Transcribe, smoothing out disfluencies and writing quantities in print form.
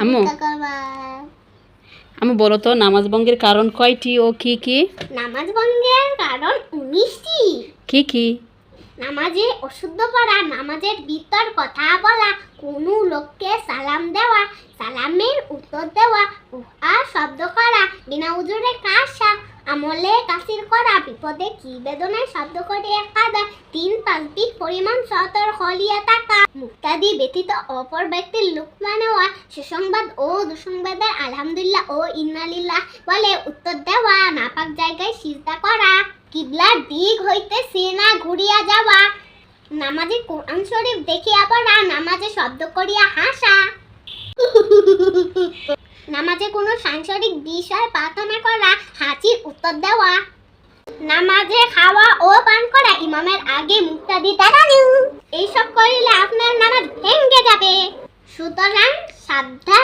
আম্মু আম্মু বলো তো নামাজ ভঙ্গের কারণ কয়টি ও কি কি? নামাজ ভঙ্গের কারণ 19টি। কি কি? নামাজে অশুদ্ধ পড়া, নামাজের ভিতর কথা বলা, কোনো লোককে সালাম দেওয়া, সালামের উত্তর দেওয়া, আর শব্দ করা, বিনা উজুরে কাশা, আমলে কাসির করা, বিপদে কি বেদনায় শব্দ করে কাঁদা, 3-5 দিন পরিমাণ সতর্ক হলিয়া থাকা, মুক্তাদি ব্যতীত অপর ব্যক্তির লুকমা নেওয়া, সুসংবাদ ও দুঃসংবাদের আলহামদুলিল্লাহ ও ইন্নালিল্লাহ বলে উত্তর দেওয়া, নাপাক জায়গায় সিজদা করা, কিবলার দিক হইতে সিনা ঘুরিয়া যাওয়া, নামাজে কোরআন শরীফ দেখিয়া পড়া, নামাজে শব্দ করিয়া হাসা, নামাজে কোনো সাংসারিক বিষয় প্রার্থনা করা, হাঁচির উত্তর দেওয়া, নামাজে খাওয়া ও পান করা, ইমামের আগে মুক্তাদি দাঁড়ানো, এইসব করিলে আপনার নামাজ ভেঙে যাবে। সুতরাং সাবধান